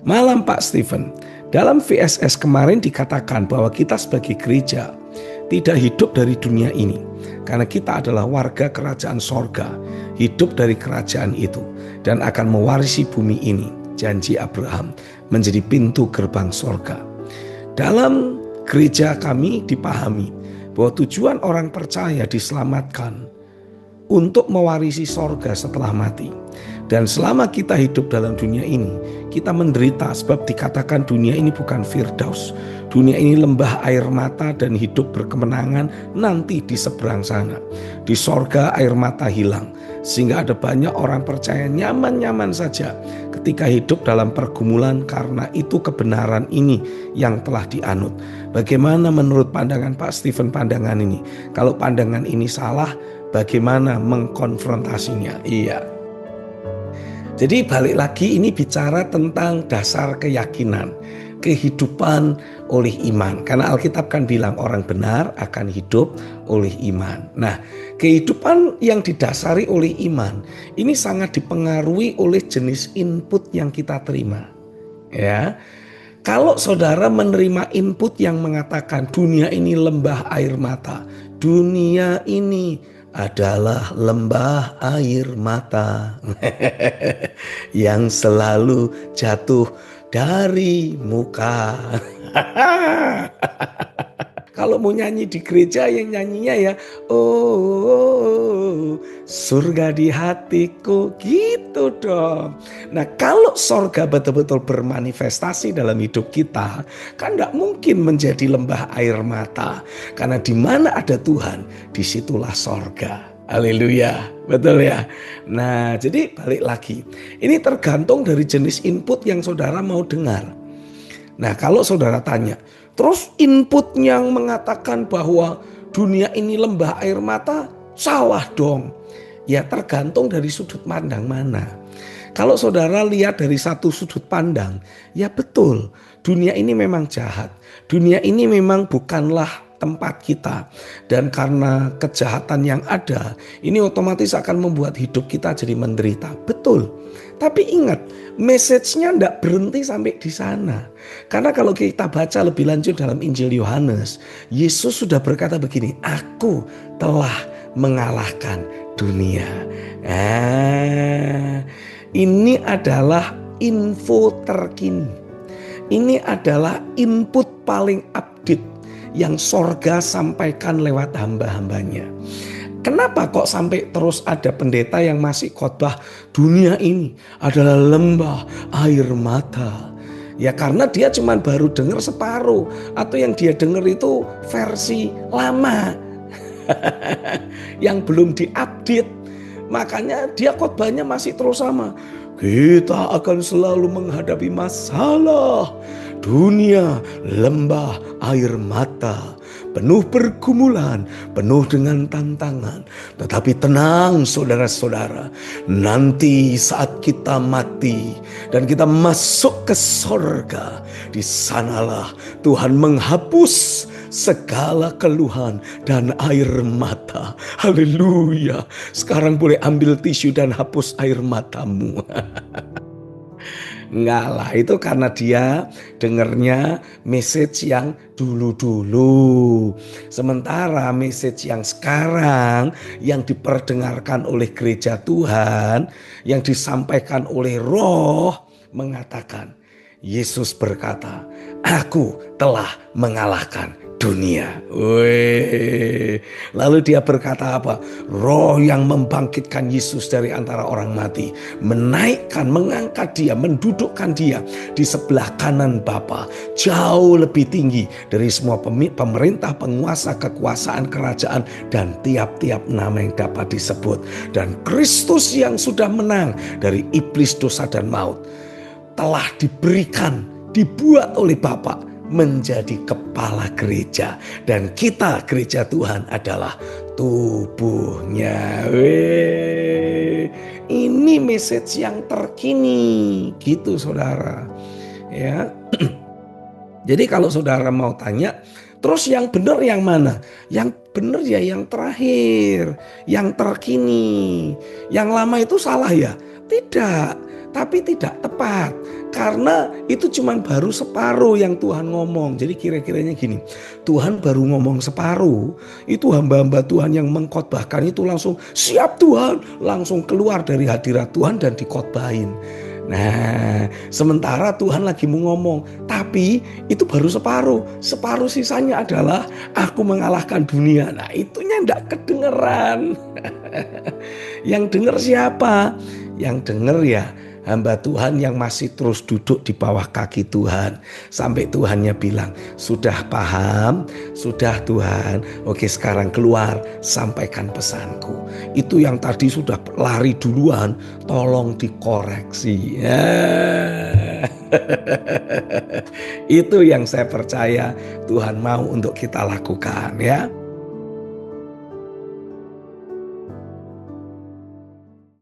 Malam Pak Stephen, dalam VSS kemarin dikatakan bahwa kita sebagai gereja tidak hidup dari dunia ini, karena kita adalah warga kerajaan sorga, hidup dari kerajaan itu, dan akan mewarisi bumi ini, janji Abraham, menjadi pintu gerbang sorga. Dalam gereja kami dipahami bahwa tujuan orang percaya diselamatkan untuk mewarisi sorga setelah mati. Dan selama kita hidup dalam dunia ini, kita menderita sebab dikatakan dunia ini bukan firdaus. Dunia ini lembah air mata dan hidup berkemenangan nanti di seberang sana. Di sorga air mata hilang. Sehingga ada banyak orang percaya nyaman-nyaman saja ketika hidup dalam pergumulan karena itu kebenaran ini yang telah dianut. Bagaimana menurut pandangan Pak Stephen pandangan ini? Kalau pandangan ini salah, bagaimana mengkonfrontasinya? Iya. Jadi balik lagi ini bicara tentang dasar keyakinan, kehidupan oleh iman. Karena Alkitab kan bilang orang benar akan hidup oleh iman. Nah, kehidupan yang didasari oleh iman ini sangat dipengaruhi oleh jenis input yang kita terima. Ya. Kalau saudara menerima input yang mengatakan dunia ini lembah air mata, dunia ini adalah lembah air mata yang selalu jatuh dari muka. Kalau mau nyanyi di gereja yang nyanyinya ya, oh surga di hatiku, gitu dong. Nah kalau surga betul-betul bermanifestasi dalam hidup kita, kan gak mungkin menjadi lembah air mata. Karena di mana ada Tuhan, disitulah surga. Haleluya, betul ya. Nah jadi balik lagi, ini tergantung dari jenis input yang saudara mau dengar. Nah kalau saudara tanya, terus input yang mengatakan bahwa dunia ini lembah air mata, salah dong. Ya tergantung dari sudut pandang mana. Kalau saudara lihat dari satu sudut pandang, ya betul, dunia ini memang jahat. Dunia ini memang bukanlah tempat kita. Dan karena kejahatan yang ada, ini otomatis akan membuat hidup kita jadi menderita. Betul. Tapi ingat, message-nya tidak berhenti sampai di sana. Karena kalau kita baca lebih lanjut dalam Injil Yohanes, Yesus sudah berkata begini, aku telah mengalahkan dunia. Ini adalah info terkini. Ini adalah input paling update yang sorga sampaikan lewat hamba-hambanya. Kenapa kok sampai terus ada pendeta yang masih khotbah dunia ini adalah lembah air mata? Ya karena dia cuma baru dengar separuh, atau yang dia dengar itu versi lama yang belum diupdate. Makanya dia khotbahnya masih terus sama. Kita akan selalu menghadapi masalah. Dunia lembah air mata, penuh pergumulan, penuh dengan tantangan. Tetapi tenang saudara-saudara, nanti saat kita mati dan kita masuk ke sorga, di sanalah Tuhan menghapus segala keluhan dan air mata. Haleluya. Sekarang boleh ambil tisu dan hapus air matamu. Enggak lah, itu karena dia dengarnya message yang dulu-dulu. Sementara message yang sekarang yang diperdengarkan oleh gereja Tuhan, yang disampaikan oleh Roh mengatakan, Yesus berkata, aku telah mengalahkan dunia. Wih. Lalu dia berkata apa? Roh yang membangkitkan Yesus dari antara orang mati, menaikkan, mengangkat dia, mendudukkan dia di sebelah kanan Bapa, jauh lebih tinggi dari semua pemerintah, penguasa, kekuasaan, kerajaan, dan tiap-tiap nama yang dapat disebut. Dan Kristus yang sudah menang dari iblis, dosa, dan maut telah diberikan, dibuat oleh Bapa menjadi kepala gereja, dan kita gereja Tuhan adalah tubuhnya. Ini message yang terkini gitu saudara ya. Jadi kalau saudara mau tanya, terus yang benar yang mana? Yang benar ya yang terakhir, yang terkini. Yang lama itu salah ya? Tidak, tapi tidak tepat. Karena itu cuma baru separuh yang Tuhan ngomong. Jadi kira-kiranya gini, Tuhan baru ngomong separuh, itu hamba-hamba Tuhan yang mengkhotbahkan itu langsung siap Tuhan, langsung keluar dari hadirat Tuhan dan dikhotbahin. Nah, sementara Tuhan lagi mau ngomong, tapi itu baru separuh. Separuh sisanya adalah aku mengalahkan dunia. Nah, itunya enggak kedengeran. Yang denger siapa? Yang denger ya hamba Tuhan yang masih terus duduk di bawah kaki Tuhan. Sampai Tuhannya bilang, sudah paham? Sudah Tuhan. Oke, sekarang keluar, sampaikan pesanku. Itu yang tadi sudah lari duluan, tolong dikoreksi. Ya. Itu yang saya percaya Tuhan mau untuk kita lakukan ya.